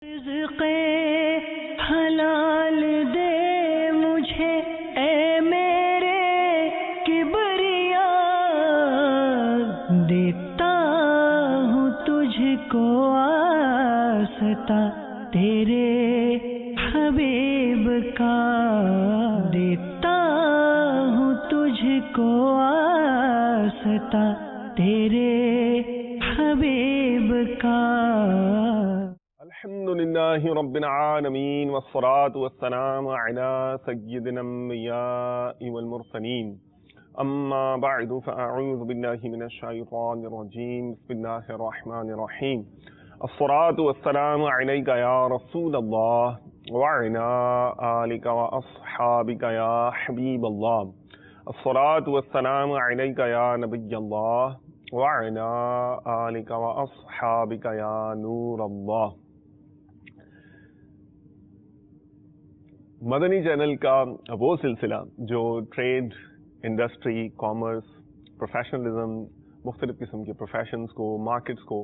رزق حلال دے مجھے اے میرے کبریا، دیتا ہوں تجھ کو آستا تیرے حبیب کا، دیتا ہوں تجھ کو آستا تیرے حبیب کا۔ الحمدللہ رب العالمین والصلاة والسلام علی سید الانبیاء والمرسلین، اما بعد فاعوذ باللہ من الشیطان الرجیم، بسم اللہ الرحمن الرحیم۔ الصلاة والسلام علیک یا رسول اللہ وعلی آلک واصحابک یا حبیب اللہ، الصلاة والسلام علیک یا نبی اللہ وعلی آلک واصحابک یا نور اللہ۔ مدنی چینل کا وہ سلسلہ جو ٹریڈ، انڈسٹری، کامرس، پروفیشنلزم، مختلف قسم کے پروفیشنز کو، مارکیٹس کو،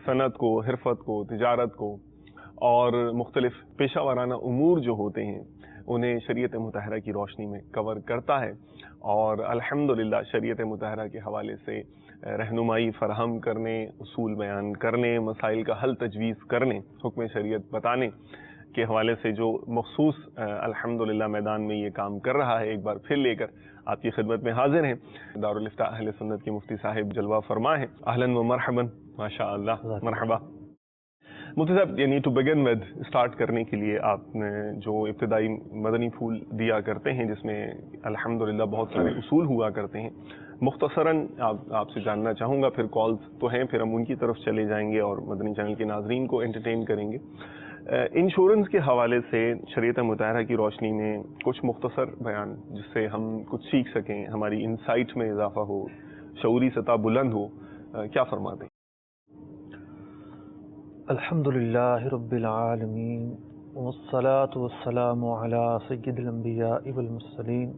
صنعت کو، حرفت کو، تجارت کو اور مختلف پیشہ ورانہ امور جو ہوتے ہیں انہیں شریعت مطہرہ کی روشنی میں کور کرتا ہے، اور الحمدللہ شریعت مطہرہ کے حوالے سے رہنمائی فراہم کرنے، اصول بیان کرنے، مسائل کا حل تجویز کرنے، حکم شریعت بتانے کے حوالے سے جو مخصوص الحمدللہ میدان میں یہ کام کر رہا ہے، ایک بار پھر لے کر آپ کی خدمت میں حاضر ہیں۔ دارالافتاء اہل سنت کے مفتی صاحب جلوہ فرما ہے، اہلاً و مرحبا، ماشاء اللہ، مرحبا۔ مفتی صاحب، یعنی ٹو بگن ود، اسٹارٹ کرنے کے لیے آپ نے جو ابتدائی مدنی پھول دیا کرتے ہیں جس میں الحمدللہ بہت سارے اصول ہوا کرتے ہیں، مختصراً آپ سے جاننا چاہوں گا، پھر کالز تو ہیں، پھر ہم ان کی طرف چلے جائیں گے اور مدنی چینل کے ناظرین کو انٹرٹین کریں گے۔ انشورنس کے حوالے سے شریعت مطہرہ کی روشنی میں کچھ مختصر بیان جس سے ہم کچھ سیکھ سکیں، ہماری انسائٹ میں اضافہ ہو، شعوری سطح بلند ہو، کیا فرماتے ہیں؟ الحمدللہ رب العالمین والصلاة والسلام علی سید الانبیاء والمرسلین،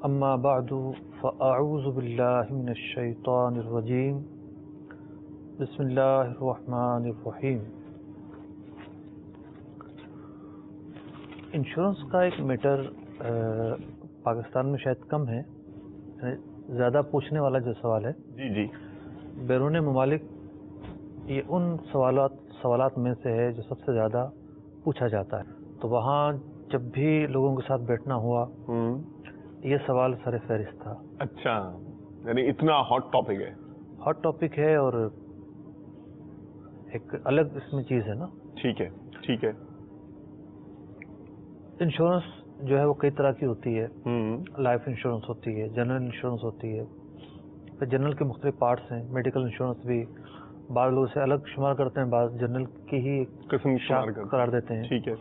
اما بعد فاعوذ باللہ من الشیطان الرجیم، بسم اللہ الرحمن الرحیم۔ انشورنس کا ایک میٹر پاکستان میں شاید کم ہے، زیادہ پوچھنے والا جو سوال ہے، جی بیرون ممالک یہ ان سوالات میں سے ہے جو سب سے زیادہ پوچھا جاتا ہے، تو وہاں جب بھی لوگوں کے ساتھ بیٹھنا ہوا یہ سوال سر فہرست تھا۔ اچھا، یعنی اتنا ہاٹ ٹاپک ہے؟ ہاٹ ٹاپک ہے، اور ایک الگ اس میں چیز ہے نا۔ ٹھیک ہے، ٹھیک ہے۔ انشورنس جو ہے وہ کئی طرح کی ہوتی ہے، لائف انشورنس ہوتی ہے، جنرل انشورنس ہوتی ہے، پھر جنرل کے مختلف پارٹس ہیں، میڈیکل انشورنس بھی بعض لوگ اسے الگ شمار کرتے ہیں، بعض جنرل کی ہی قسم شاخ قرار دیتے ہیں۔ ٹھیک ہے۔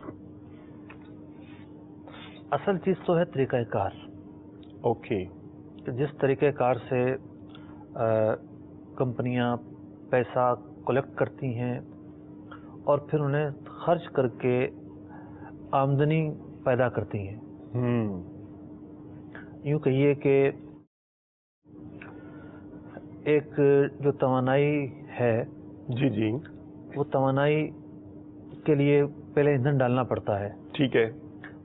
اصل چیز تو ہے طریقہ کار۔ اوکے۔ جس طریقہ کار سے کمپنیاں پیسہ کلیکٹ کرتی ہیں اور پھر انہیں خرچ کر کے آمدنی پیدا کرتی ہیں، یوں کہیے کہ ایک جو توانائی ہے، جی وہ توانائی کے لیے پہلے ایندھن ڈالنا پڑتا ہے۔ ٹھیک ہے۔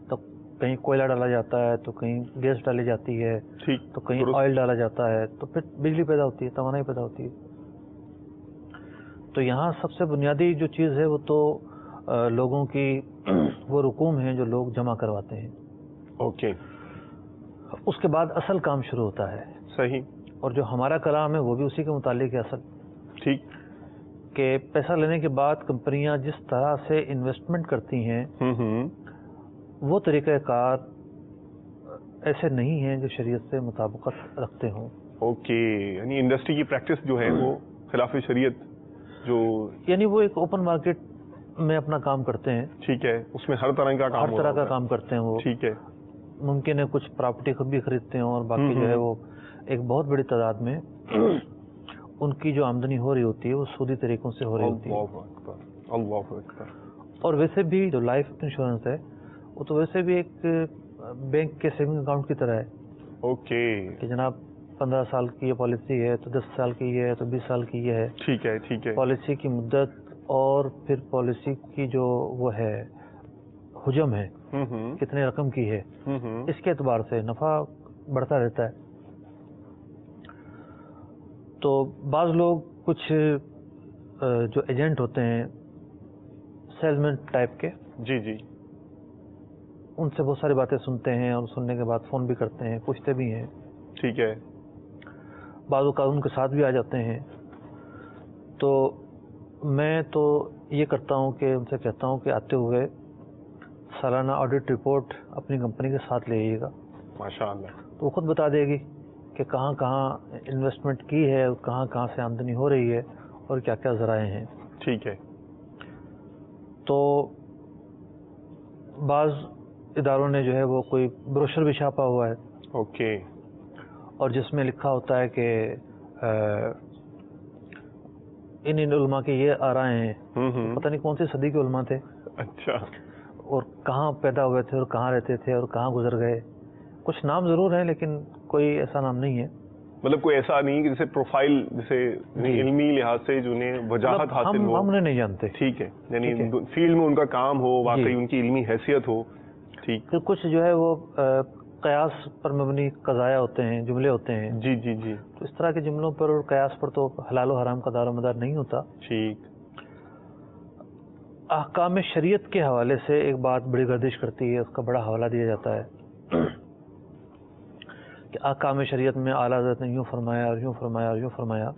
تو کہیں کوئلہ ڈالا جاتا ہے، تو کہیں گیس ڈالی جاتی ہے، ٹھیک، تو کہیں آئل ڈالا جاتا ہے، تو پھر بجلی پیدا ہوتی ہے، توانائی پیدا ہوتی ہے۔ تو یہاں سب سے بنیادی جو چیز ہے وہ تو لوگوں کی وہ رقوم ہیں جو لوگ جمع کرواتے ہیں۔ اوکے۔ اس کے بعد اصل کام شروع ہوتا ہے۔ صحیح۔ اور جو ہمارا کلام ہے وہ بھی اسی کے متعلق ہے اصل۔ ٹھیک۔ کہ پیسہ لینے کے بعد کمپنیاں جس طرح سے انویسٹمنٹ کرتی ہیں وہ طریقہ کار ایسے نہیں ہیں جو شریعت سے مطابقت رکھتے ہوں۔ اوکے، یعنی انڈسٹری کی پریکٹس جو ہے وہ خلاف شریعت، جو یعنی وہ ایک اوپن مارکیٹ میں اپنا کام کرتے ہیں۔ ٹھیک ہے، اس میں ہر طرح کا کام، ہر طرح کا کام کرتے ہیں وہ۔ ٹھیک ہے۔ ممکن ہے کچھ پراپرٹی خود بھی خریدتے ہیں، اور باقی جو ہے وہ ایک بہت بڑی تعداد میں ان کی جو آمدنی ہو رہی ہوتی ہے وہ سودی طریقوں سے ہو رہی ہوتی ہے۔ اللہ اکبر، اللہ اکبر۔ اور ویسے بھی جو لائف انشورنس ہے وہ تو ویسے بھی ایک بینک کے سیونگ اکاؤنٹ کی طرح ہے۔ اوکے، کہ جناب 15 سال کی یہ پالیسی ہے، تو 10 سال کی یہ ہے، تو 20 سال کی یہ ہے۔ ٹھیک ہے، ٹھیک ہے۔ پالیسی کی مدت اور پھر پالیسی کی جو وہ ہے حجم ہے کتنے رقم کی ہے اس کے اعتبار سے نفع بڑھتا رہتا ہے. تو بعض لوگ کچھ جو ایجنٹ ہوتے ہیں سیلز مین ٹائپ کے, جی جی, ان سے بہت ساری باتیں سنتے ہیں اور سننے کے بعد فون بھی کرتے ہیں, پوچھتے بھی ہیں. ٹھیک ہے. بعض اوقات ان کے ساتھ بھی آ جاتے ہیں. تو میں تو یہ کرتا ہوں کہ ان سے کہتا ہوں کہ آتے ہوئے سالانہ آڈٹ رپورٹ اپنی کمپنی کے ساتھ لے آئیے گا. ماشاء اللہ. تو وہ خود بتا دے گی کہ کہاں کہاں انویسٹمنٹ کی ہے, کہاں کہاں سے آمدنی ہو رہی ہے اور کیا کیا ذرائع ہیں. ٹھیک ہے. تو بعض اداروں نے جو ہے وہ کوئی بروشر بھی چھاپا ہوا ہے. اوکے. اور جس میں لکھا ہوتا ہے کہ ان علماء کے یہ آرائے ہیں. پتہ نہیں کون سی صدی کے علماء تھے. اچھا. اور کہاں پیدا ہوئے تھے اور کہاں رہتے تھے اور کہاں گزر گئے. کچھ نام ضرور ہیں لیکن کوئی ایسا نام نہیں ہے. مطلب کوئی ایسا نہیں کہ جیسے پروفائل جیسے علمی لحاظ سے جنہیں وجاہت حاصل ہو. ہم انہیں نہیں جانتے. ٹھیک ہے, یعنی فیلڈ میں ان کا کام ہو, واقعی ان کی علمی حیثیت ہو. ٹھیک. پھر کچھ جو ہے وہ قیاس پر مبنی قضایا ہوتے ہیں, جملے ہوتے ہیں. جی جی جی. تو اس طرح کے جملوں پر اور قیاس پر تو حلال و حرام کا دار و مدار نہیں ہوتا. ٹھیک. احکام شریعت کے حوالے سے ایک بات بڑی گردش کرتی ہے, اس کا بڑا حوالہ دیا جاتا ہے کہ احکام شریعت میں اعلیٰ حضرت نے یوں فرمایا اور یوں فرمایا اور یوں فرمایا.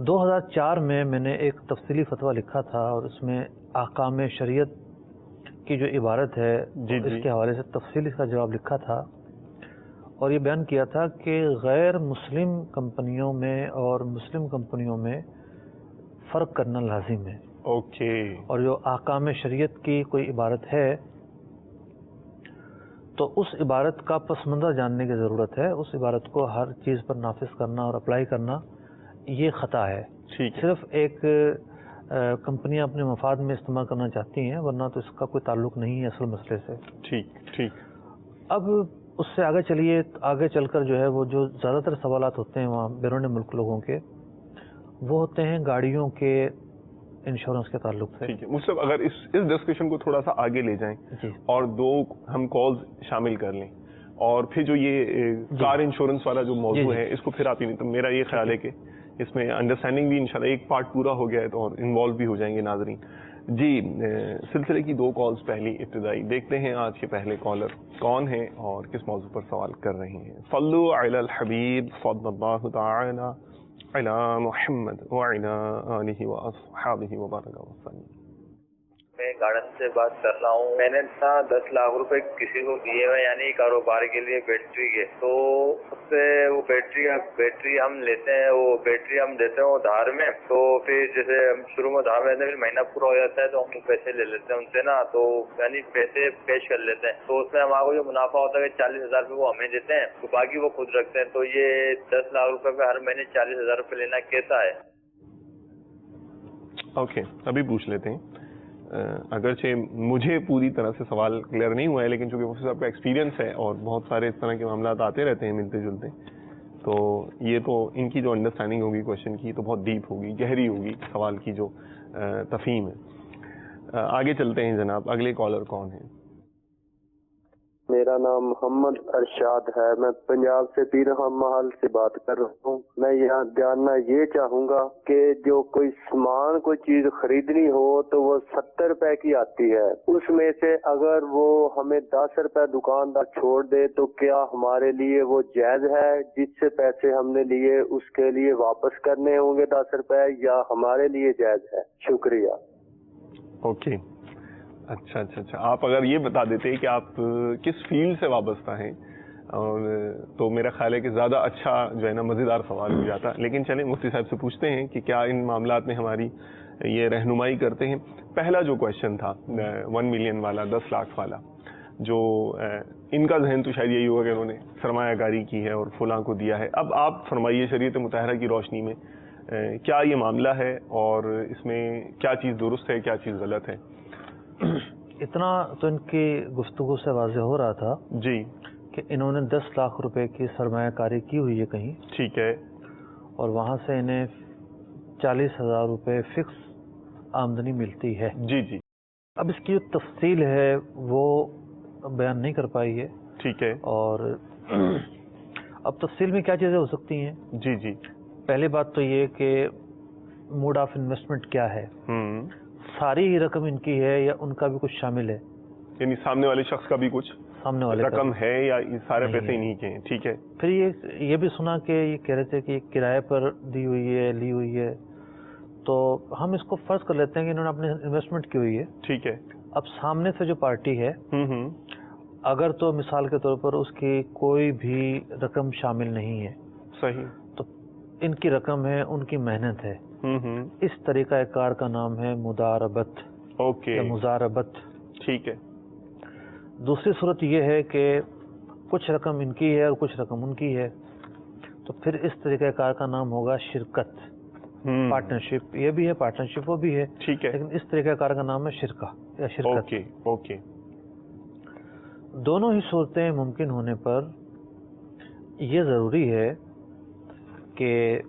2004 میں نے ایک تفصیلی فتویٰ لکھا تھا اور اس میں احکام شریعت کی جو عبارت ہے اس کے حوالے سے تفصیلی اس کا جواب لکھا تھا اور یہ بیان کیا تھا کہ غیر مسلم کمپنیوں میں اور مسلم کمپنیوں میں فرق کرنا لازم ہے. اوکے. اور جو احکام شریعت کی کوئی عبارت ہے تو اس عبارت کا پس منظر جاننے کی ضرورت ہے. اس عبارت کو ہر چیز پر نافذ کرنا اور اپلائی کرنا یہ خطا ہے. صرف ایک کمپنیاں اپنے مفاد میں استعمال کرنا چاہتی ہیں, ورنہ تو اس کا کوئی تعلق نہیں ہے اصل مسئلے سے. ٹھیک ٹھیک. اب اس سے آگے چلیے, آگے چل کر جو ہے وہ جو زیادہ تر سوالات ہوتے ہیں وہاں بیرون ملک لوگوں کے, وہ ہوتے ہیں گاڑیوں کے انشورنس کے تعلق سے. ٹھیک ہے. مطلب اگر اس ڈسکشن کو تھوڑا سا آگے لے جائیں اور دو ہم کالز شامل کر لیں, اور پھر جو یہ کار انشورنس والا جو موضوع ہے اس کو پھر آپ ہی نہیں, تو میرا یہ خیال ہے کہ اس میں انڈرسٹینڈنگ بھی انشاءاللہ ایک پارٹ پورا ہو گیا ہے تو اور انوالو بھی ہو جائیں گے ناظرین. جی, سلسلے کی 2 کالز پہلی ابتدائی دیکھتے ہیں. آج کے پہلے کالر کون ہیں اور کس موضوع پر سوال کر رہے ہیں؟ صلو علی الحبیب صلی اللہ تعالی علی محمد وعلی آلہ واصحابہ وبارک وسلم. میں گارڈن سے بات کر رہا ہوں. میں نے 10 لاکھ روپے کسی کو دیے ہوئے, یعنی کاروبار کے لیے بیٹری کے. تو اس سے وہ بیٹری ہم لیتے ہیں, وہ بیٹری ہم دیتے ہیں ادھار میں. تو پھر جیسے ہم شروع میں ادھار لیتے ہیں, پھر مہینہ پورا ہو جاتا ہے تو ہم پیسے لے لیتے ہیں ان سے نا, تو یعنی پیسے پیش کر لیتے ہیں. تو اس میں ہمارا کو جو منافع ہوتا ہے 40,000 روپے وہ ہمیں دیتے ہیں, تو باقی وہ خود رکھتے ہیں. تو یہ 10 لاکھ روپے پہ ہر مہینے 40,000 روپے لینا کیسا ہے؟ اوکے, ابھی پوچھ لیتے ہیں. اگرچہ مجھے پوری طرح سے سوال کلیئر نہیں ہوا ہے, لیکن چونکہ مفتی صاحب کا ایکسپیرینس ہے اور بہت سارے اس طرح کے معاملات آتے رہتے ہیں ملتے جلتے, تو یہ تو ان کی جو انڈرسٹینڈنگ ہوگی کوشچن کی تو بہت ڈیپ ہوگی, گہری ہوگی سوال کی جو تفہیم ہے. آگے چلتے ہیں جناب. اگلے کالر کون ہیں؟ میرا نام محمد ارشاد ہے. میں پنجاب سے پیرہم محل سے بات کر رہا ہوں. میں یہاں جاننا یہ چاہوں گا کہ جو کوئی سامان کوئی چیز خریدنی ہو تو وہ 70 روپے کی آتی ہے, اس میں سے اگر وہ ہمیں 10 روپے دکاندار چھوڑ دے تو کیا ہمارے لیے وہ جائز ہے؟ جس سے پیسے ہم نے لیے اس کے لیے واپس کرنے ہوں گے 10 روپے, یا ہمارے لیے جائز ہے؟ شکریہ. اوکے. اچھا, آپ اگر یہ بتا دیتے کہ آپ کس فیلڈ سے وابستہ ہیں, اور تو میرا خیال ہے کہ زیادہ اچھا جو ہے نا مزیدار سوال ہو جاتا. لیکن چلیں مفتی صاحب سے پوچھتے ہیں کہ کیا ان معاملات میں ہماری یہ رہنمائی کرتے ہیں. پہلا جو کویشچن تھا 1 ملین والا, 10 لاکھ والا, جو ان کا ذہن تو شاید یہی ہوگا کہ انہوں نے سرمایہ کاری کی ہے اور فلاں کو دیا ہے. اب آپ فرمائیے شریعت مطہرہ کی روشنی میں کیا یہ معاملہ ہے اور اس میں کیا چیز درست ہے, کیا چیز غلط ہے؟ اتنا تو ان کی گفتگو سے واضح ہو رہا تھا جی کہ انہوں نے 10 لاکھ روپے کی سرمایہ کاری کی ہوئی ہے کہیں. ٹھیک ہے. اور وہاں سے انہیں 40,000 روپے فکس آمدنی ملتی ہے. جی جی. اب اس کی جو تفصیل ہے وہ بیان نہیں کر پائی ہے. ٹھیک ہے. اور اب تفصیل میں کیا چیزیں ہو سکتی ہیں؟ جی جی. پہلی بات تو یہ کہ موڈ آف انویسٹمنٹ کیا ہے، ساری ہی رقم ان کی ہے یا ان کا بھی کچھ شامل ہے، یعنی سامنے والے شخص کا بھی کچھ سامنے والے رقم ہے یا یہ سارے پیسے انہی کے ہیں. ٹھیک ہے. پھر یہ بھی سنا کہ یہ کہہ رہے تھے کہ یہ کرائے پر دی ہوئی ہے، لی ہوئی ہے، تو ہم اس کو فرض کر لیتے ہیں کہ انہوں نے اپنے انویسٹمنٹ کی ہوئی ہے. ٹھیک ہے. اب سامنے سے جو پارٹی ہے اگر تو مثال کے طور پر اس کی کوئی بھی رقم شامل نہیں ہے، صحیح، تو ان کی رقم ہے، ان کی محنت ہے. اس طریقہ کار کا نام ہے مداربت. اوکے. یا مزاربت. ٹھیک ہے. دوسری صورت یہ ہے کہ کچھ رقم ان کی ہے اور کچھ رقم ان کی ہے، تو پھر اس طریقہ کار کا نام ہوگا شرکت، پارٹنرشپ. یہ بھی ہے پارٹنرشپ، وہ بھی ہے. ٹھیک ہے. لیکن اس طریقہ کار کا نام ہے شرکہ یا شرکت. Okay okay. دونوں ہی صورتیں ممکن ہونے پر یہ ضروری ہے کہ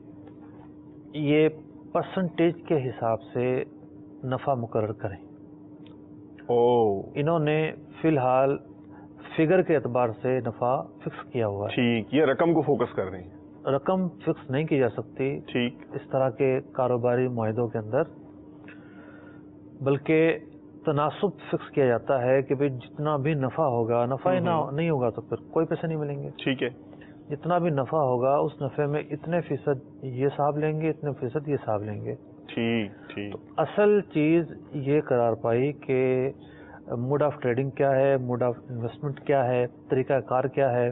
یہ پرسنٹیج کے حساب سے نفع مقرر کریں. انہوں نے فی الحال فگر کے اعتبار سے نفع فکس کیا ہوا ہے. ٹھیک. یہ رقم کو فوکس کر رہے ہیں. رقم فکس نہیں کی جا سکتی ٹھیک اس طرح کے کاروباری معاہدوں کے اندر، بلکہ تناسب فکس کیا جاتا ہے کہ بھئی جتنا بھی نفع ہوگا، نفع ہی نہیں ہوگا تو پھر کوئی پیسے نہیں ملیں گے. ٹھیک ہے. جتنا بھی نفع ہوگا اس نفع میں اتنے فیصد یہ صاحب لیں گے، اتنے فیصد یہ صاحب لیں گے. ٹھیک ٹھیک. اصل چیز یہ قرار پائی کہ موڈ آف ٹریڈنگ کیا ہے، موڈ آف انویسٹمنٹ کیا ہے، طریقہ کار کیا ہے.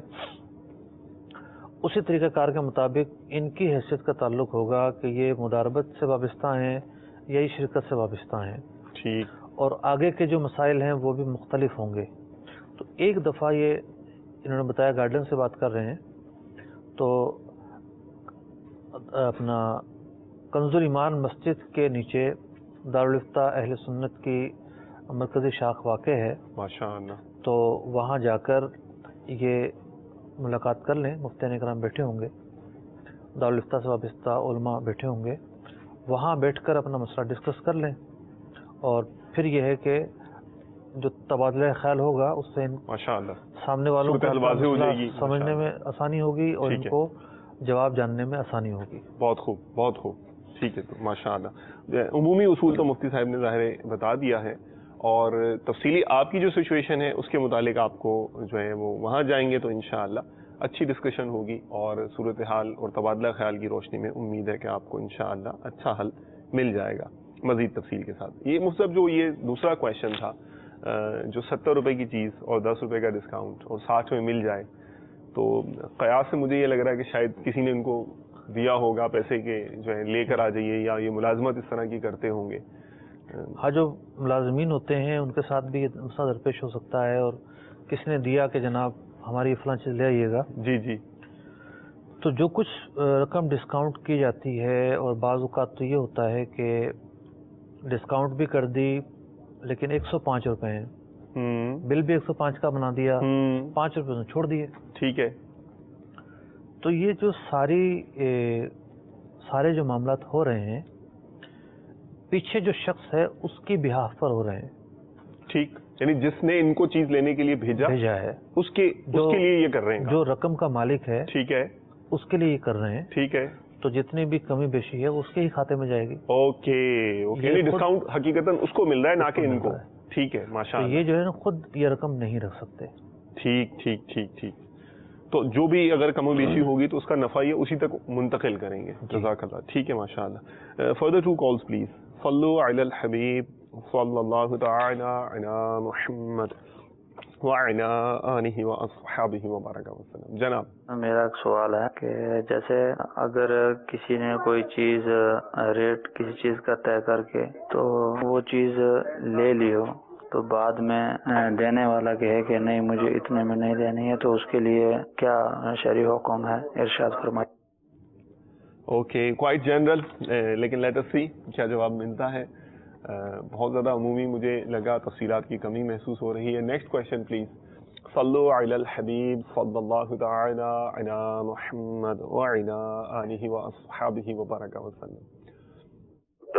اسی طریقہ کار کے مطابق ان کی حیثیت کا تعلق ہوگا کہ یہ مداربت سے وابستہ ہیں یا یہ شرکت سے وابستہ ہیں. ٹھیک. اور آگے کے جو مسائل ہیں وہ بھی مختلف ہوں گے. تو ایک دفعہ یہ انہوں نے بتایا گارڈن سے بات کر رہے ہیں، تو اپنا کنز ایمان مسجد کے نیچے دارالفتہ اہل سنت کی مرکزی شاخ واقع ہے. ماشاءاللہ. تو وہاں جا کر یہ ملاقات کر لیں. مفتیان کرام بیٹھے ہوں گے، دارالفتہ سے وابستہ علماء بیٹھے ہوں گے، وہاں بیٹھ کر اپنا مسئلہ ڈسکس کر لیں. اور پھر یہ ہے کہ جو تبادلہ خیال ہوگا اس سے ماشاءاللہ سامنے والوں کو سمجھنے میں آسانی ہوگی اور ان کو جواب جاننے میں آسانی ہوگی. بہت خوب بہت خوب. ٹھیک ہے. تو ماشاءاللہ عمومی اصول تو مفتی صاحب نے ظاہر بتا دیا ہے، اور تفصیلی آپ کی جو سچویشن ہے اس کے متعلق آپ کو جو ہے وہ وہاں جائیں گے تو انشاءاللہ اچھی ڈسکشن ہوگی، اور صورتحال اور تبادلہ خیال کی روشنی میں امید ہے کہ آپ کو انشاءاللہ اچھا حل مل جائے گا مزید تفصیل کے ساتھ. یہ مصطفی جو یہ دوسرا کویشچن تھا، جو 70 روپے کی چیز اور 10 روپے کا ڈسکاؤنٹ اور 60 میں مل جائے، تو قیاس سے مجھے یہ لگ رہا ہے کہ شاید کسی نے ان کو دیا ہوگا پیسے کے جو ہے لے کر آ جائیے، یا یہ ملازمت اس طرح کی کرتے ہوں گے. ہاں، جو ملازمین ہوتے ہیں ان کے ساتھ بھی یہ مسئلہ درپیش ہو سکتا ہے، اور کسی نے دیا کہ جناب ہماری فلاں چیز لے آئیے گا. جی جی. تو جو کچھ رقم ڈسکاؤنٹ کی جاتی ہے، اور بعض اوقات تو یہ ہوتا ہے کہ ڈسکاؤنٹ بھی کر دی لیکن 105 روپے ہیں، بل بھی 105 کا بنا دیا، 5 روپے میں چھوڑ دیے. ٹھیک ہے. تو یہ جو سارے جو معاملات ہو رہے ہیں پیچھے جو شخص ہے اس کی بہاف پر ہو رہے ہیں. ٹھیک. یعنی جس نے ان کو چیز لینے کے لیے بھیجا ہے اس کے لیے یہ کر رہے ہیں، جو رقم کا مالک ہے. ٹھیک ہے. اس کے لیے یہ کر رہے ہیں. ٹھیک ہے. تو جتنی بھی کمی بیشی ہے اس کے ہی کھاتے میں جائے گی. Okay okay. یعنی ڈسکاؤنٹ حقیقتاً اس کو مل رہا ہے نہ کہ ان کو. ٹھیک ہے. ماشاءاللہ. یہ جو ہے نا خود یہ رقم نہیں رکھ سکتے. ٹھیک ٹھیک ٹھیک ٹھیک. تو جو بھی اگر کم و بیشی ہوگی تو اس کا نفع یہ اسی تک منتقل کریں گے. جزاک اللہ. ٹھیک ہے. ماشاءاللہ. Further 2 calls please. صلو علی الحبیب صلی اللہ تعالی علی محمد وعلی آلہ واصحابہ وبارک وسلم. جناب میرا ایک سوال ہے کہ جیسے اگر کسی نے کوئی چیز ریٹ کسی چیز کا طے کر کے تو وہ چیز لے لی ہو، تو بعد میں دینے والا کہے کہ نہیں مجھے اتنے میں نہیں دینی ہے، تو اس کے لیے کیا شرعی حکم ہے؟ ارشاد فرمائیں. اوکے. کوائٹ جنرل، لیکن لیٹ اس سی کیا جواب ملتا ہے. بہت زیادہ عمومی مجھے لگا، تفصیلات کی کمی محسوس ہو رہی ہے. Next question please. صلو علی الحبیب صلی اللہ تعالی علی محمد وعلی آلہ واصحابہ وبارک وسلم.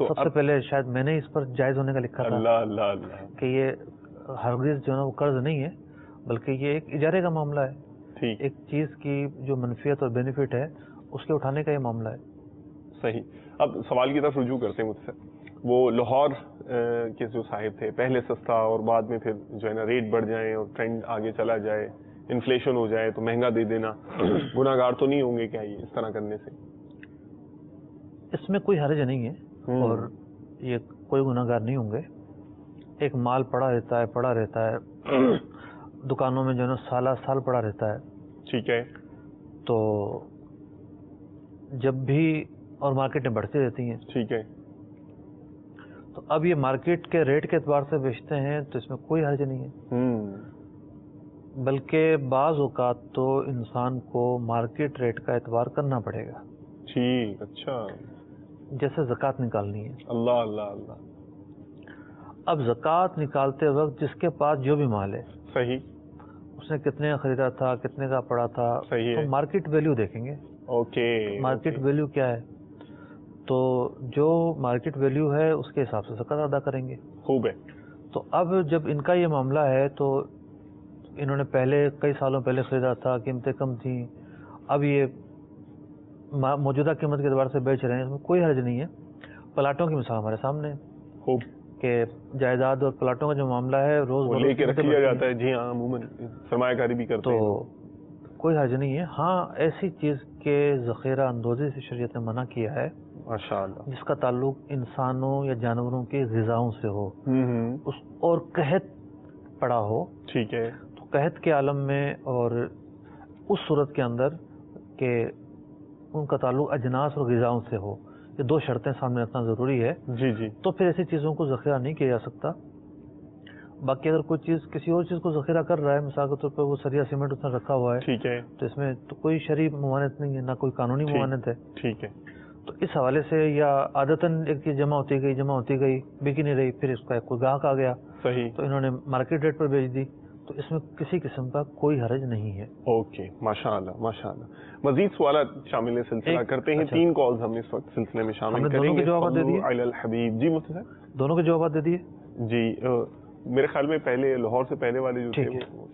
تو سب سے پہلے شاید میں نے اس پر جائز ہونے کا لکھا تھا اللہ اللہ اللہ کہ یہ ہرگز جو ہے وہ قرض نہیں ہے بلکہ یہ ایک اجارے کا معاملہ ہے. ٹھیک, ایک چیز کی جو منفیت اور بینیفٹ ہے اس کے اٹھانے کا یہ معاملہ ہے. صحیح. اب سوال کی طرف رجوع کرتے ہیں مجھ سے. وہ لاہور کے جو صاحب تھے, پہلے سستا اور بعد میں پھر جو ہے نا ریٹ بڑھ جائیں اور ٹرینڈ آگے چلا جائے, انفلیشن ہو جائے تو مہنگا دے دینا, گناہ گار تو نہیں ہوں گے کیا یہ اس طرح کرنے سے؟ اس میں کوئی حرج نہیں ہے اور یہ کوئی گناہ گار نہیں ہوں گے. ایک مال پڑا رہتا ہے دکانوں میں جو ہے نا سالہ سال پڑا رہتا ہے. ٹھیک ہے. تو جب بھی اور مارکیٹیں بڑھتی رہتی ہیں. ٹھیک ہے. تو اب یہ مارکیٹ کے ریٹ کے اعتبار سے بیچتے ہیں تو اس میں کوئی حرج نہیں ہے, بلکہ بعض اوقات تو انسان کو مارکیٹ ریٹ کا اعتبار کرنا پڑے گا. ٹھیک, اچھا. جیسے زکوٰۃ نکالنی ہے. اللہ اللہ اللہ. اب زکوٰۃ نکالتے وقت جس کے پاس جو بھی مال ہے, صحیح, اس نے کتنے کا خریدا تھا, کتنے کا پڑا تھا, صحیح تو ہے. مارکیٹ ویلیو دیکھیں گے. اوکے. مارکیٹ ویلیو کیا ہے, تو جو مارکیٹ ویلیو ہے اس کے حساب سے زکوٰۃ ادا کریں گے. خوب ہے. تو اب جب ان کا یہ معاملہ ہے تو انہوں نے پہلے کئی سالوں پہلے خریدا تھا, قیمتیں کم تھیں, اب یہ موجودہ قیمت کے اعتبار سے بیچ رہے ہیں, اس میں کوئی حرج نہیں ہے. پلاٹوں کی مثال ہمارے سامنے خوب کہ جائیداد اور پلاٹوں کا جو معاملہ ہے روز لے کے رکھ لیا جاتا ہے. جی ہاں, عموماً سرمایہ کاری بھی کرتے ہیں تو کوئی حرج نہیں ہے. ہاں, ایسی چیز کے ذخیرہ اندوزی سے شریعت نے منع کیا ہے ماشاءاللہ جس کا تعلق انسانوں یا جانوروں کی غذاؤں سے ہو اس اور قحط پڑا ہو. ٹھیک ہے. تو قحط کے عالم میں اور اس صورت کے اندر کہ ان کا تعلق اجناس اور غذاؤں سے ہو, یہ دو شرطیں سامنے رکھنا ضروری ہے. جی جی. تو پھر ایسی چیزوں کو ذخیرہ نہیں کیا جا سکتا. باقی اگر کوئی چیز کسی اور چیز کو ذخیرہ کر رہا ہے, مثال کے طور پہ وہ سریا سیمنٹ اس نے رکھا ہوا ہے, ٹھیک ہے, تو اس میں تو کوئی شرعی ممانعت نہیں ہے, نہ کوئی قانونی ممانعت ہے. ٹھیک ہے. تو اس حوالے سے یا عادتاً ایک چیز جمع ہوتی گئی بکی نہیں رہی, پھر اس کا کوئی گاہک آ گیا, صحیح, تو انہوں نے مارکیٹ ریٹ پر بیچ دی, تو اس میں کسی قسم کا کوئی حرج نہیں ہے. اوکے, ماشاءاللہ ماشاءاللہ. مزید سوالات شامل ہیں, سلسلہ کرتے ہیں. 3 کالز ہم اس وقت سلسلے میں شامل کریں گے. جوابات دے دیے علی الحبیب. جی مفتی صاحب, دونوں کے جوابات دے دیے. جی میرے خیال میں پہلے لاہور سے پہلے والے جو تھے وہ.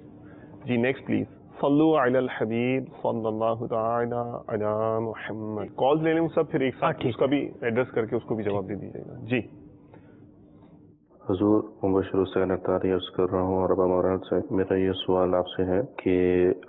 جی نیکسٹ پلیز. صلو علی الحبیب صلی اللہ تعالی علی محمد. کالز لے لیں سب, پھر ایک ساتھ اس کا بھی ایڈریس کر کے اس کو بھی جواب دے دیجیے گا. جی حضور, مبشر حسین اطاری عرض کر رہا ہوں عربہ مورال سے. میرا یہ سوال آپ سے ہے کہ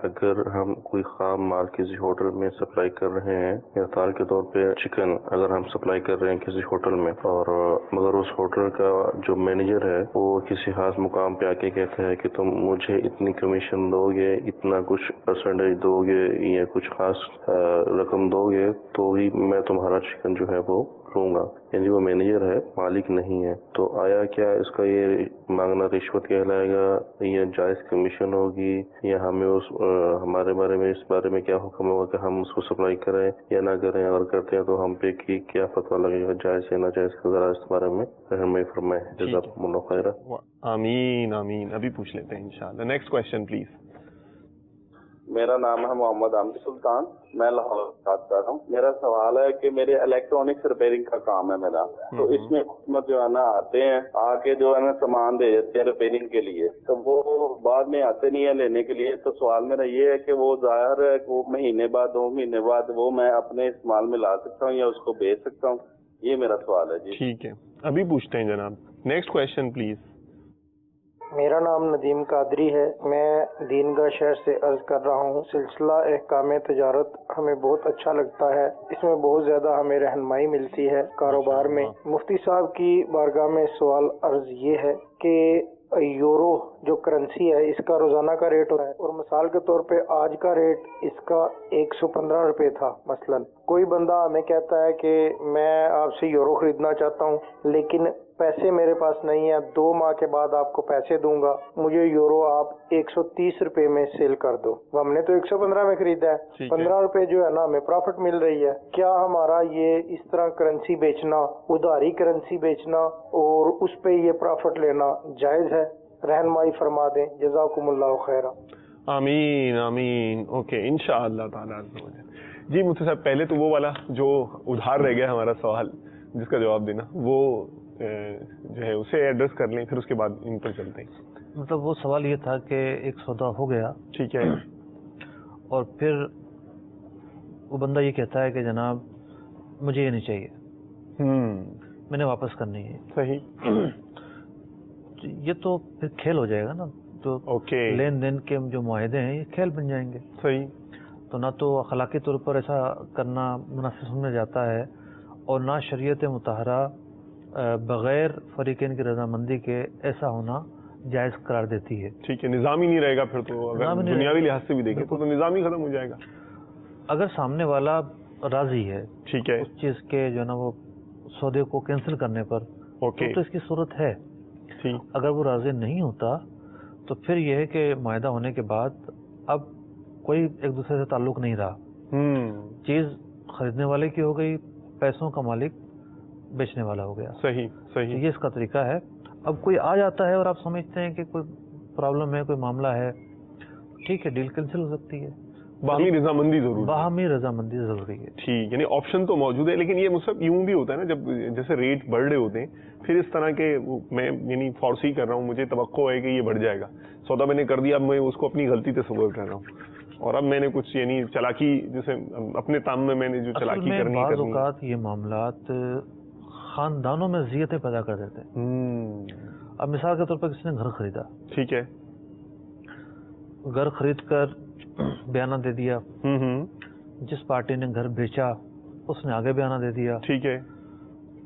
اگر ہم کوئی خام مال کسی ہوٹل میں سپلائی کر رہے ہیں, مثال کے طور پہ چکن اگر ہم سپلائی کر رہے ہیں کسی ہوٹل میں, اور مگر اس ہوٹل کا جو مینیجر ہے وہ کسی خاص مقام پہ آ کے کہتا ہے کہ تم مجھے اتنی کمیشن دو گے, اتنا کچھ پرسنٹیج دو گے, یا کچھ خاص رقم دو گے تو ہی میں تمہارا چکن جو ہے وہ لوں گا, یعنی وہ مینیجر ہے, مالک نہیں ہے, تو آیا کیا اس کا یہ مانگنا رشوت کہلائے گا, یا جائز کمیشن ہوگی, یا ہمیں ہمارے بارے میں اس بارے میں کیا حکم ہوگا کہ ہم اس کو سپلائی کریں یا نہ کریں, اگر کرتے ہیں تو ہم پہ کی کیا فتویٰ لگے گا, جائز یا ناجائز کا ذرا اس بارے میں رہنمائی فرمائیں. جزاکم اللہ خیرا. آمین آمین. ابھی پوچھ لیتے ہیں انشاءاللہ. Next question please. میرا نام ہے محمد عامر سلطان, میں لاہور سے بات کر رہا ہوں. میرا سوال ہے کہ میرے الیکٹرانکس ریپیئرنگ کا کام ہے میرا, تو اس میں حکومت جو ہے نا آتے ہیں, آ کے جو ہے نا سامان دے دیتے ہیں ریپیئرنگ کے لیے, تو وہ بعد میں آتے نہیں ہیں لینے کے لیے. تو سوال میرا یہ ہے کہ وہ ظاہر ہے وہ مہینے بعد 2 مہینے بعد وہ میں اپنے استعمال میں لا سکتا ہوں یا اس کو بیچ سکتا ہوں, یہ میرا سوال ہے. جی ٹھیک ہے, ابھی پوچھتے ہیں جناب. Next question please. میرا نام ندیم قادری ہے, میں دین گاہ شہر سے عرض کر رہا ہوں. سلسلہ احکام تجارت ہمیں بہت اچھا لگتا ہے, اس میں بہت زیادہ ہمیں رہنمائی ملتی ہے کاروبار میں. مفتی صاحب کی بارگاہ میں سوال عرض یہ ہے کہ یورو جو کرنسی ہے اس کا روزانہ کا ریٹ ہوتا ہے, اور مثال کے طور پہ آج کا ریٹ اس کا 115 روپے تھا. مثلا کوئی بندہ ہمیں کہتا ہے کہ میں آپ سے یورو خریدنا چاہتا ہوں لیکن پیسے میرے پاس نہیں ہیں, 2 ماہ کے بعد آپ کو پیسے دوں گا, مجھے یورو آپ 130 روپے میں سیل کر دو. ہم نے تو 115 میں خریدا ہے, 15 روپے جو ہے نا ہمیں پروفٹ مل رہی ہے. کیا ہمارا یہ اس طرح کرنسی بیچنا, ادھاری کرنسی بیچنا اور اس پہ یہ پروفٹ لینا جائز ہے؟ رہنمائی فرما دیں, جزاکم اللہ خیرا. آمین آمین. اوکے انشاءاللہ تعالیٰ. جی مفتی صاحب, پہلے تو وہ والا جو ادھار رہ گیا ہمارا سوال, جس کا جواب دینا وہ جو ہے اسے ایڈریس کر لیں, پھر اس کے بعد ان پر چلتے ہیں. مطلب وہ سوال یہ تھا کہ ایک سودا ہو گیا, ٹھیک ہے, اور پھر وہ بندہ یہ کہتا ہے کہ جناب مجھے یہ نہیں چاہیے, میں نے واپس کرنی ہے. صحیح. یہ تو پھر کھیل ہو جائے گا نا, جو لین دین کے جو معاہدے ہیں یہ کھیل بن جائیں گے. صحیح. تو نہ تو اخلاقی طور پر ایسا کرنا مناسب سمجھا جاتا ہے, اور نہ شریعت مطہرہ بغیر فریقین کی رضامندی کے ایسا ہونا جائز قرار دیتی ہے. ٹھیک ہے, نظام ہی نہیں رہے گا پھر تو, اگر دنیاوی لحاظ سے بھی دیکھیں تو نظام ہی ختم ہو جائے گا. اگر سامنے والا راضی ہے, ٹھیک ہے, اس چیز کے جو ہے نا وہ سودے کو کینسل کرنے پر, تو اس کی صورت ہے. اگر وہ راضی نہیں ہوتا تو پھر یہ ہے کہ معاہدہ ہونے کے بعد اب کوئی ایک دوسرے سے تعلق نہیں رہا, چیز خریدنے والے کی ہو گئی, پیسوں کا مالک بیچنے والا ہو گیا. صحیح صحیح. یہ اس کا طریقہ ہے. اب کوئی آ جاتا ہے اور آپ سمجھتے ہیں کہ کوئی پرابلم ہے, کوئی معاملہ ہے, ٹھیک ہے, ڈیل کینسل ہو سکتی ہے. باہمی رضامندی ضروری ہے. باہمی رضامندی ضروری ہے. ٹھیک, یعنی آپشن تو موجود ہے, لیکن یہ مطلب یوں بھی ہوتا ہے نا, جب جیسے ریٹ بڑھ رہے ہوتے ہیں, پھر اس طرح کے میں یعنی فورسی کر رہا ہوں, مجھے توقع ہے کہ یہ بڑھ جائے گا, سودا میں نے کر دیا, اب میں اس کو اپنی غلطی تصور کر رہا ہوں, اور اب میں نے کچھ یعنی چالاکی, جیسے اپنے تام میں نے جو چالاکی کرنی ہے. بعض اوقات یہ معاملات خاندانوں میں اذیتیں پیدا کر دیتے ہیں. اب مثال کے طور پر کسی نے گھر خریدا, ٹھیک ہے, گھر خرید کر بیانہ دے دیا, جس پارٹی نے گھر بیچا اس نے آگے بیانہ دے دیا, ٹھیک ہے,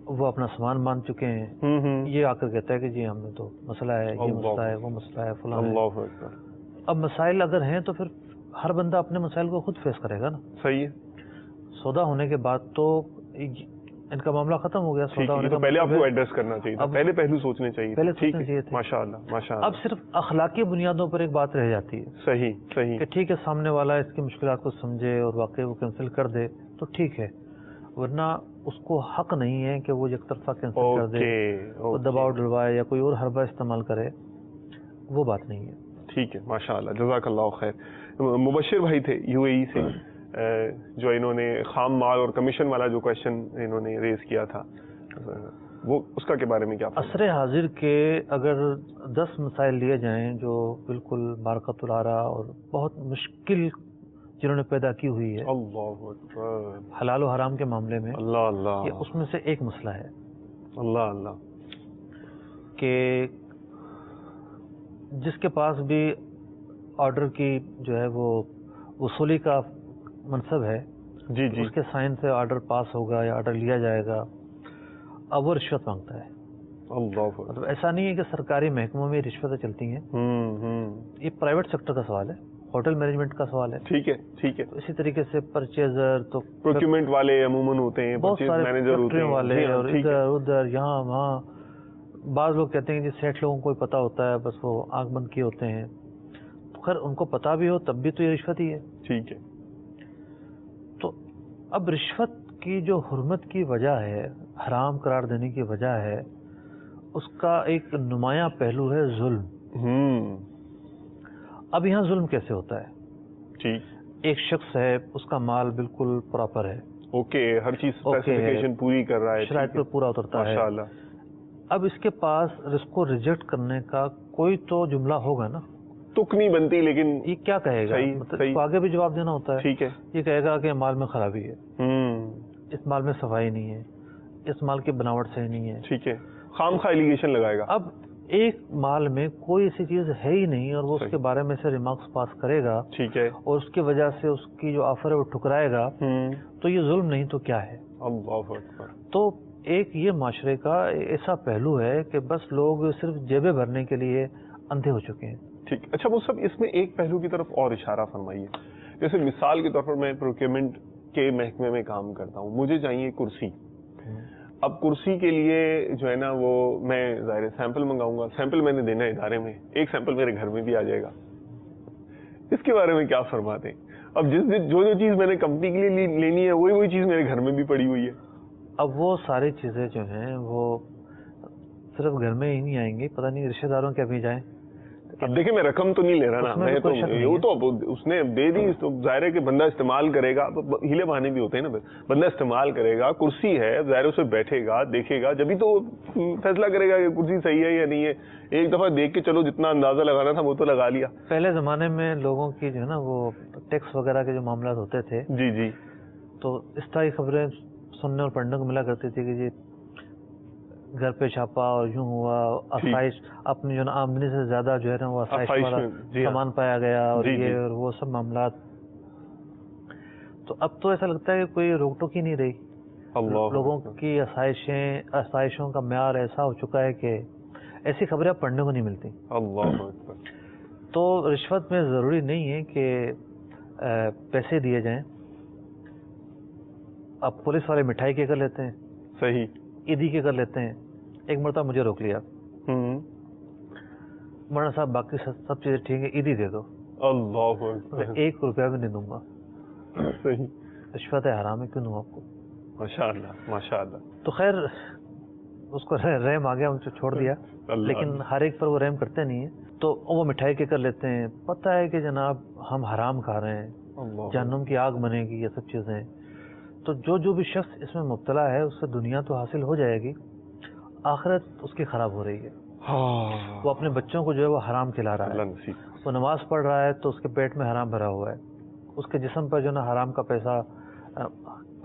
وہ اپنا سامان مان چکے ہیں, یہ آ کر کہتا ہے کہ جی ہم نے تو مسئلہ ہے, یہ مسئلہ ہے, وہ مسئلہ ہے, فلاں ہے. اب مسائل اگر ہیں تو پھر ہر بندہ اپنے مسائل کو خود فیس کرے گا نا. صحیح ہے. سودا ہونے کے بعد تو ان کا معاملہ ختم ہو گیا. سودا ہونے کا پہلے آپ کو ایڈریس کرنا چاہیے تھا, پہلے پہلو سوچنے چاہیے, پہلے سوچنے چاہیے تھے. ماشاءاللہ ماشاءاللہ. اب صرف اخلاقی بنیادوں پر ایک بات رہ جاتی ہے. صحیح صحیح, کہ ٹھیک ہے سامنے والا اس کی مشکلات کو سمجھے اور واقعی وہ کینسل کر دے تو ٹھیک ہے, ورنہ اس کو حق نہیں ہے کہ وہ یک طرفہ کینسل کر دے, وہ دباؤ ڈلوائے یا کوئی اور حربہ استعمال کرے, وہ بات نہیں ہے. ٹھیک ہے, ماشاءاللہ, جزاک اللہ خیر. مبشر بھائی تھے یو اے ای سے, جو انہوں نے خام مال اور کمیشن والا جو کوشچن انہوں نے ریز کیا تھا, وہ اس کا کے بارے میں کیا؟ عصر حاضر کے اگر 10 مسائل لیے جائیں جو بالکل بارقۃ العارہ اور بہت مشکل جنہوں نے پیدا کی ہوئی ہے, اللہ اکبر, حلال و حرام کے معاملے میں, اللہ اللہ, یہ اس میں سے ایک مسئلہ ہے. اللہ اللہ. کہ جس کے پاس بھی آرڈر کی جو ہے وہ وصولی کا منصب ہے, جی جی, اس کے سائن سے آرڈر پاس ہوگا یا آرڈر لیا جائے گا, اب وہ رشوت مانگتا ہے. مطلب ایسا نہیں ہے کہ سرکاری محکموں میں رشوتیں چلتی ہیں, یہ پرائیویٹ سیکٹر کا سوال ہے, ہوٹل مینجمنٹ کا سوال ہے. ٹھیک ہے ٹھیک ہے. اسی طریقے سے پرچیزر تو پروکیومنٹ والے عموماً ہوتے ہیں, بہت سارے فیکٹری والے, اور ادھر ادھر یہاں وہاں. بعض لوگ کہتے ہیں کہ سیٹ لوگوں کو پتہ ہوتا ہے, بس وہ آنکھ بند کیے ہوتے ہیں. خیر ان کو پتہ بھی ہو تب بھی تو یہ رشوت ہی ہے. ٹھیک ہے. تو اب رشوت کی جو حرمت کی وجہ ہے, حرام قرار دینے کی وجہ ہے, اس کا ایک نمایاں پہلو ہے ظلم. اب یہاں ظلم کیسے ہوتا ہے؟ ٹھیک, ایک شخص ہے, اس کا مال بالکل پراپر ہے, اوکے, ہر چیز اسپیسیفیکیشن پوری کر رہا ہے, شرائط پر پورا اترتا ہے, ماشاءاللہ. اب اس کے پاس اس کو ریجیکٹ کرنے کا کوئی تو جملہ ہوگا نا, تک نہیں بنتی, لیکن یہ کیا کہے گا؟ مطلب آگے بھی جواب دینا ہوتا ہے. ٹھیک ہے, یہ کہے گا کہ مال میں خرابی ہے, اس مال میں صفائی نہیں ہے, اس مال کی بناوٹ صحیح نہیں ہے. ٹھیک ہے, خام خواہ ایلیگیشن لگائے گا. اب ایک مال میں کوئی ایسی چیز ہے ہی نہیں, اور وہ اس کے بارے میں سے ریمارکس پاس کرے گا, ٹھیک ہے, اور اس کی وجہ سے اس کی جو آفر ہے وہ ٹھکرائے گا, تو یہ ظلم نہیں تو کیا ہے؟ اللہ اکبر. تو ایک یہ معاشرے کا ایسا پہلو ہے کہ بس لوگ صرف جیبیں بھرنے کے لیے اندھے ہو چکے ہیں. ٹھیک, اچھا وہ سب اس میں ایک پہلو کی طرف اور اشارہ فرمائیے. جیسے مثال کے طور پر میں پروکیومنٹ کے محکمے میں کام کرتا ہوں, مجھے چاہیے کرسی. اب کرسی کے لیے جو ہے نا وہ میں ظاہر سیمپل منگاؤں گا, سیمپل میں نے دینا ہے ادارے میں, ایک سیمپل میرے گھر میں بھی آ جائے گا. اس کے بارے میں کیا فرماتے ہیں؟ اب جو چیز میں نے کمپنی کے لیے لینی ہے وہی چیز میرے گھر میں بھی پڑی ہوئی ہے. اب وہ ساری چیزیں جو ہیں وہ صرف گھر میں ہی نہیں آئیں گی, پتہ نہیں رشتہ داروں کے بھی جائیں. اب دیکھیں میں رقم تو نہیں لے رہا نا, میں تو وہ تو اس نے دے دی, تو ظاہر ہے کہ بندہ استعمال کرے گا, ہیلے بہانے بھی ہوتے ہیں نا, بندہ استعمال کرے گا, کرسی ہے ظاہر اس پہ بیٹھے گا, دیکھے گا, جبھی تو فیصلہ کرے گا کہ کرسی صحیح ہے یا نہیں ہے. ایک دفعہ دیکھ کے چلو جتنا اندازہ لگانا تھا وہ تو لگا لیا. پہلے زمانے میں لوگوں کی جو ہے نا وہ ٹیکس وغیرہ کے جو معاملات ہوتے تھے, جی جی, تو اس طرح کی خبریں سننے اور پڑھنے کو ملا کرتی تھی کہ جی گھر پہ چھاپا اور یوں ہوا, آسائش اپنی جو نا آمدنی سے زیادہ جو ہے نا وہ آسائش والا سامان پایا گیا, اور یہ اور وہ سب معاملات. تو اب تو ایسا لگتا ہے کہ کوئی روک ٹوک ہی نہیں رہی. لوگوں کی آسائشوں کا معیار ایسا ہو چکا ہے کہ ایسی خبریں پڑھنے کو نہیں ملتی. تو رشوت میں ضروری نہیں ہے کہ پیسے دیے جائیں. اب پولیس والے مٹھائی کے کر لیتے ہیں, صحیح, عیدی کے کر لیتے ہیں. ایک مرتبہ مجھے روک لیا, مولانا صاحب باقی سب چیزیں ٹھیک ہے, عیدی دے دو. اللہ, 1 روپیہ بھی نہیں دوں گا. صحیح, رشوت ہے, حرام ہے, کیوں دوں آپ کو. ماشاء اللہ ماشاء اللہ. تو خیر اس کو رحم آ گیا, ان سے چھوڑ دیا, لیکن ہر ایک پر وہ رحم کرتے نہیں ہیں. تو وہ مٹھائی کے کر لیتے ہیں. پتہ ہے کہ جناب ہم حرام کھا رہے ہیں, جہنم کی آگ بنے گی, یہ سب چیزیں. تو جو بھی شخص اس میں مبتلا ہے اس سے دنیا تو حاصل ہو جائے گی, آخرت اس کی خراب ہو رہی ہے. وہ اپنے بچوں کو جو ہے وہ حرام کھلا رہا ہے. وہ نماز پڑھ رہا ہے تو اس کے پیٹ میں حرام بھرا ہوا ہے, اس کے جسم پر جو نا حرام کا پیسہ,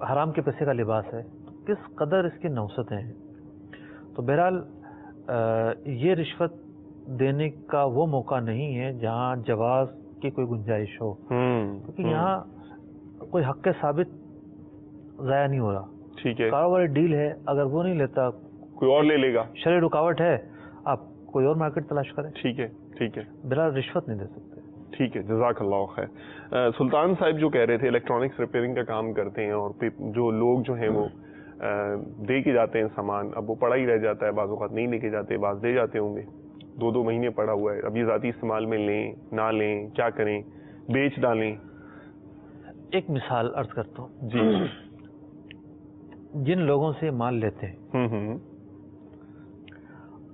حرام کے پیسے کا لباس ہے. کس قدر اس کی نوستیں ہیں. تو بہرحال یہ رشوت دینے کا وہ موقع نہیں ہے جہاں جواز کی کوئی گنجائش ہو, کیونکہ یہاں کوئی حق ثابت ضائع نہیں ہو رہا. ٹھیک ہے, کاروباری ڈیل ہے, اگر وہ نہیں لیتا کوئی اور لے لے گا. شرعی رکاوٹ ہے, آپ کوئی اور مارکیٹ تلاش کریں. ٹھیک ہے ٹھیک ہے, بہرحال رشوت نہیں دے سکتے. ٹھیک ہے, جزاک اللہ خیر. سلطان صاحب جو کہہ رہے تھے الیکٹرانکس ریپیئرنگ کا کام کرتے ہیں, اور جو لوگ جو ہیں وہ دے کے جاتے ہیں سامان, اب وہ پڑا ہی رہ جاتا ہے, بعض اوقات نہیں لے کے جاتے, بعض دے جاتے ہوں گے, 2 مہینے پڑا ہوا ہے, اب یہ ذاتی استعمال میں لیں نہ لیں, کیا کریں, بیچ ڈالیں. ایک مثال عرض کرتا ہوں. جی, جن لوگوں سے مال لیتے ہیں,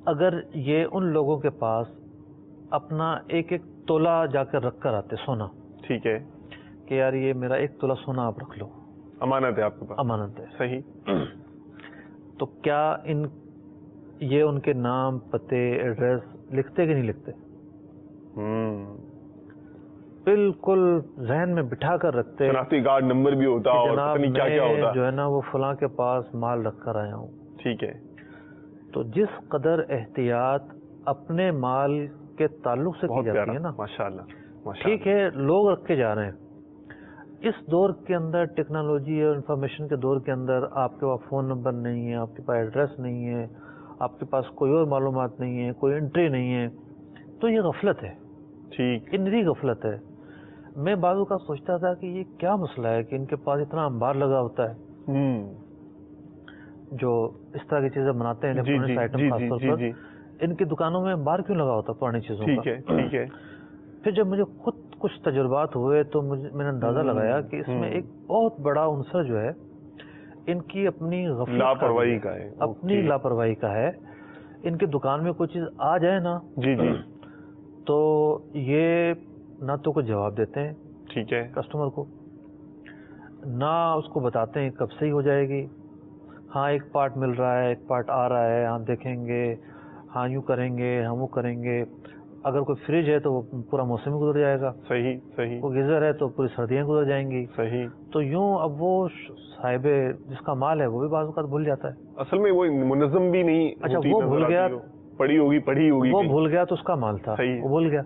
اگر یہ ان لوگوں کے پاس اپنا ایک تولہ جا کر رکھ کر آتے سونا, ٹھیک ہے, کہ یار یہ میرا 1 تولہ سونا آپ رکھ لو, امانت ہے آپ کے پاس, امانت ہے, صحیح, تو کیا یہ ان کے نام, پتے, ایڈریس لکھتے کہ نہیں لکھتے؟ بالکل ذہن میں بٹھا کر رکھتے, شناختی کارڈ نمبر بھی ہوتا, اور پتہ نہیں کیا کیا ہوتا, جو ہے نا وہ فلاں کے پاس مال رکھ کر آیا ہوں. ٹھیک ہے, تو جس قدر احتیاط اپنے مال کے تعلق سے کی جاتی ہے نا, ماشاءاللہ, ٹھیک ہے, لوگ رکھ کے جا رہے ہیں. اس دور کے اندر, ٹیکنالوجی اور انفارمیشن کے دور کے اندر, آپ کے پاس فون نمبر نہیں ہے, آپ کے پاس ایڈریس نہیں ہے, آپ کے پاس کوئی اور معلومات نہیں ہے, کوئی انٹری نہیں ہے, تو یہ غفلت ہے. ٹھیک, انری غفلت ہے. میں بعضوں کا سوچتا تھا کہ یہ کیا مسئلہ ہے کہ ان کے پاس اتنا انبار لگا ہوتا ہے, جو اس طرح کی چیزیں بناتے ہیں الیکٹرانکس آئٹم خاص طور پر, ان کی دکانوں میں انبار کیوں لگا ہوتا ہے پرانی چیزوں کا. ٹھیک ہے. پھر جب مجھے خود کچھ تجربات ہوئے تو میں نے اندازہ لگایا کہ اس میں ایک بہت بڑا عنصر جو ہے ان کی اپنی غفلت, لاپرواہی کا ہے, اپنی لاپرواہی کا ہے. ان کی دکان میں کوئی چیز آ جائے نا, جی جی, تو یہ نہ تو کوئی جواب دیتے ہیں, ٹھیک ہے, کسٹمر کو, نہ اس کو بتاتے ہیں کب صحیح ہو جائے گی. ہاں ایک پارٹ مل رہا ہے, ایک پارٹ آ رہا ہے, ہاں دیکھیں گے, ہاں یوں کریں گے, ہم وہ کریں گے. اگر کوئی فریج ہے تو وہ پورا موسم گزر جائے گا, صحیح صحیح, کوئی گیزر ہے تو پوری سردیاں گزر جائیں گی, صحیح. تو یوں اب وہ صاحب جس کا مال ہے وہ بھی بعض اوقات بھول جاتا ہے. اصل میں وہ منظم بھی نہیں, اچھا وہ بھول گیا, پڑھی ہوگی, وہ بھول گیا تو اس کا مال تھا, وہ بھول گیا.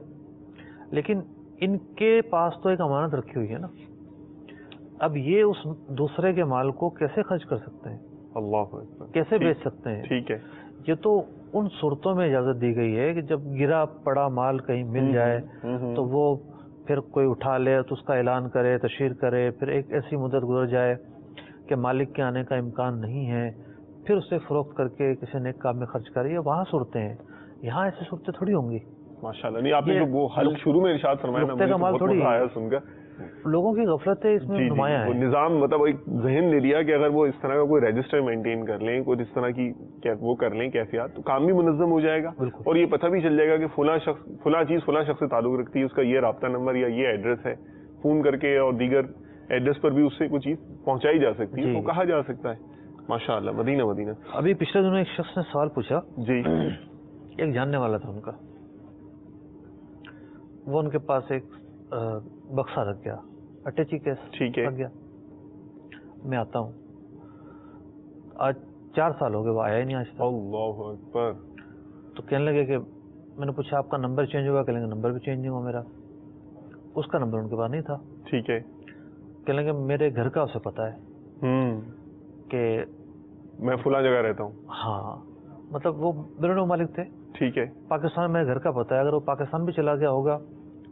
لیکن ان کے پاس تو ایک امانت رکھی ہوئی ہے نا, اب یہ اس دوسرے کے مال کو کیسے خرچ کر سکتے ہیں, اللہ کیسے بیچ سکتے ہیں. ٹھیک ہے, یہ تو ان صورتوں میں اجازت دی گئی ہے کہ جب گرا پڑا مال کہیں مل جائے تو وہ پھر کوئی اٹھا لے تو اس کا اعلان کرے, تشہیر کرے, پھر ایک ایسی مدت گزر جائے کہ مالک کے آنے کا امکان نہیں ہے, پھر اسے فروخت کر کے کسی نیک کام میں خرچ کرے. یہ وہاں صورتیں ہیں, یہاں ایسی صورتیں تھوڑی ہوں گی. ماشاءاللہ. نہیں, آپ نے جو وہ حل شروع میں ارشاد فرمایا نا, مجھے بہت مزہ آیا سن کر. لوگوں کی غفلتیں اس میں نمایاں ہیں. وہ نظام مطلب ایک ذہن دے دیا کہ اگر وہ اس طرح کا کوئی رجسٹر مینٹین کر لیں, کوئی اس طرح کی وہ کر لیں کیفیات, تو کام بھی منظم ہو جائے گا, اور یہ پتہ بھی چل جائے گا کہ فلاں چیز فلاں شخص سے تعلق رکھتی ہے, اس کا یہ رابطہ نمبر یا یہ ایڈریس ہے, فون کر کے اور دیگر ایڈریس پر بھی اس سے کوئی چیز پہنچائی جا سکتی ہے, تو کہا جا سکتا ہے. ماشاء اللہ, مدینہ. ابھی پچھلے دنوں ایک شخص نے سوال پوچھا, جی, ایک جاننے والا تھا ان کا, وہ ان کے پاس ایک بکسا رکھ گیا, اٹیچی کیس رکھ گیا. میں آتا ہوں, آج 4 سال ہو گئے, وہ آیا ہی نہیں آج تک. اللہ اکبر. تو کہنے لگے کہ میں نے پوچھا آپ کا نمبر چینج ہوگا, کہنے لگے نمبر بھی چینج نہیں ہوا میرا. اس کا نمبر ان کے پاس نہیں تھا. ٹھیک ہے. کہنے لگے میرے گھر کا اسے پتا ہے کہ میں فلاں جگہ رہتا ہوں. ہاں, مطلب وہ بیرون ممالک تھے. ٹھیک ہے. پاکستان میرے گھر کا پتا ہے, اگر وہ پاکستان بھی چلا گیا ہوگا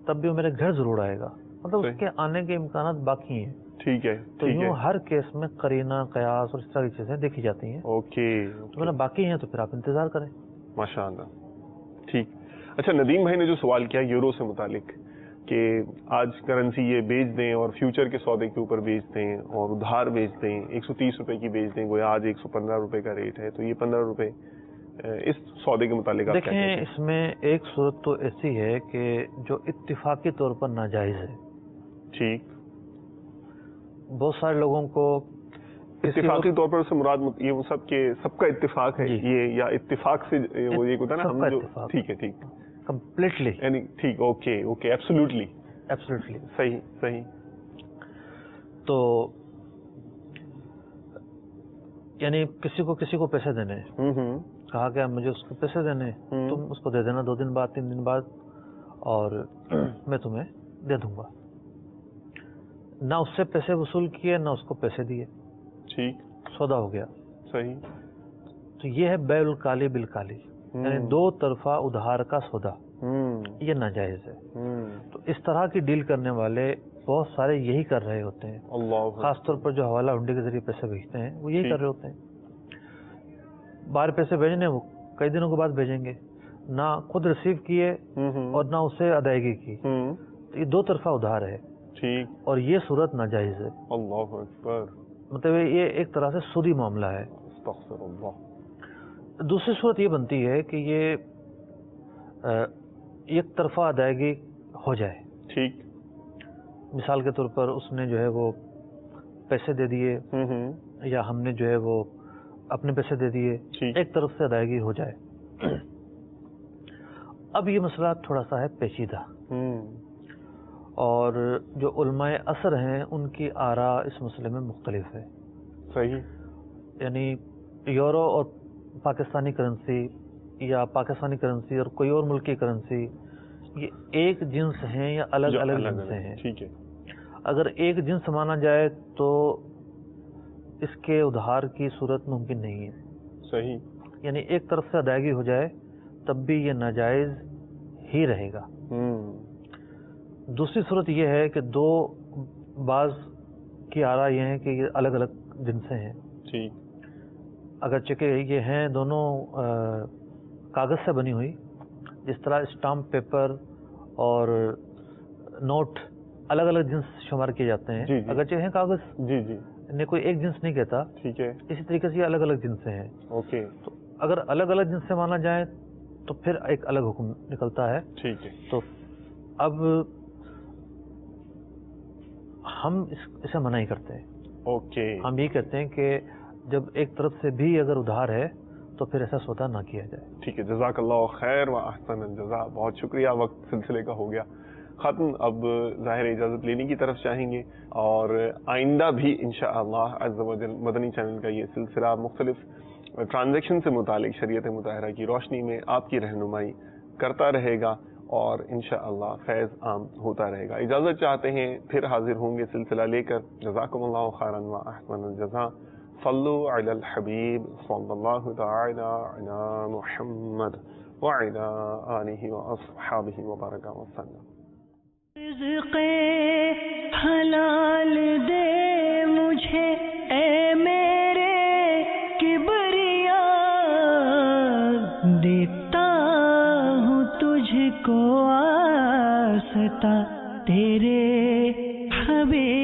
تب بھی وہ میرے گھر ضرور آئے گا, مطلب اس کے آنے کے امکانات باقی ہیں. ٹھیک ہے. تو یوں ہر کیس میں قرینہ, قیاس اور اس طرح کی چیزیں دیکھی جاتی ہیں. اوکے. تو میرا باقی ہیں تو پھر آپ انتظار کریں. ماشاء اللہ. ٹھیک. اچھا, ندیم بھائی نے جو سوال کیا یورو سے متعلق کہ آج کرنسی یہ بیچ دیں اور فیوچر کے سودے کے اوپر بیچ دیں اور ادھار بیچ دیں, 130 روپے کی بیچ دیں, گویا آج 115 روپے کا ریٹ ہے, تو یہ 15 روپے, اس سودے کے متعلق آپ کیا کہتے ہیں؟ دیکھیں, اس میں ایک صورت تو ایسی ہے کہ جو اتفاقی طور پر ناجائز ہے. ٹھیک. بہت سارے لوگوں کو اتفاقی طور پر سے مراد یہ وہ سب کا اتفاق ہے, یہ یا اتفاق سے وہ یہ ہوتا ہے نا ہم جو. ٹھیک ہے. ٹھیک, کمپلیٹلی. یعنی ٹھیک, اوکے, ایبسلیوٹلی. صحیح. تو یعنی کسی کو پیسے دینے, کہا کہ مجھے اس کو پیسے دینے, تم اس کو دے دینا 2 دن بعد 3 دن بعد, اور میں تمہیں دے دوں گا. نہ اس سے پیسے وصول کیے نہ اس کو پیسے دیے. ٹھیک. سودا ہو گیا. صحیح. تو یہ ہے بیع الکالی بالکالی, یعنی 2 طرفہ ادھار کا سودا, یہ ناجائز ہے. تو اس طرح کی ڈیل کرنے والے بہت سارے یہی کر رہے ہوتے ہیں. خاص طور پر جو حوالہ ہنڈی کے ذریعے پیسے بھیجتے ہیں وہ یہی کر رہے ہوتے ہیں. باہر پیسے بھیجنے وہ کئی دنوں کے بعد بھیجیں گے, نہ خود ریسیو کیے اور نہ اسے ادائیگی کی. تو یہ 2 طرفہ ادھار ہے. ٹھیک. اور یہ صورت ناجائز ہے. اللہ اکبر. مطلب یہ ایک طرح سے سودی معاملہ ہے. استغفر اللہ. دوسری صورت یہ بنتی ہے کہ یہ ایک طرفہ ادائیگی ہو جائے. ٹھیک. مثال کے طور پر اس نے جو ہے وہ پیسے دے دیے, یا ہم نے جو ہے وہ اپنے پیسے دے دیے, ایک طرف سے ادائیگی ہو جائے. اب یہ مسئلہ تھوڑا سا ہے پیچیدہ, اور جو علماء عصر ہیں ان کی آراء اس مسئلے میں مختلف ہے. صحیح. یعنی یورو اور پاکستانی کرنسی یا پاکستانی کرنسی اور کوئی اور ملک کی کرنسی یہ ایک جنس ہیں یا الگ الگ جنسیں ہیں. ٹھیک ہے. اگر ایک جنس مانا جائے تو اس کے ادھار کی صورت ممکن نہیں ہے. صحیح. یعنی ایک طرف سے ادائیگی ہو جائے تب بھی یہ ناجائز ہی رہے گا. دوسری صورت یہ ہے کہ بعض کی آراء یہ ہیں کہ یہ الگ الگ جنسیں ہیں. ٹھیک. اگرچہ کہ یہ ہیں دونوں کاغذ سے بنی ہوئی, جس طرح اسٹامپ پیپر اور نوٹ الگ الگ جنس شمار کیے جاتے ہیں. اگرچہ ہیں کاغذ, انہیں کوئی ایک جنس نہیں کہتا. ٹھیک ہے. اسی طریقے سے یہ الگ الگ جنسیں ہیں. اوکے. تو اگر الگ الگ جنس سے مانا جائے تو پھر ایک الگ حکم نکلتا ہے. ٹھیک ہے. تو اب ہم اسے منع ہی کرتے ہیں. اوکے. ہم یہ کہتے ہیں کہ جب ایک طرف سے بھی اگر ادھار ہے تو پھر ایسا سودا نہ کیا جائے. ٹھیک ہے. جزاک اللہ خیر و احسن الجزاء. بہت شکریہ. وقت سلسلے کا ہو گیا ختم. اب ظاہر اجازت لینے کی طرف چاہیں گے, اور آئندہ بھی انشاءاللہ عز و جل مدنی چینل کا یہ سلسلہ مختلف ٹرانزیکشن سے متعلق شریعت مطہرہ کی روشنی میں آپ کی رہنمائی کرتا رہے گا, اور انشاءاللہ فیض عام ہوتا رہے گا. اجازت چاہتے ہیں, پھر حاضر ہوں گے سلسلہ لے کر. جزاکم اللہ خیرا و احسن الجزاء. صلو علی الحبیب صلی اللہ تعالی علی محمد وعلی آلہ واصحابہ وبارک وسلم. رزق حلال دے مجھے اے میرے کبریا, دیتا ہوں تجھ کو آستا تیرے حبیب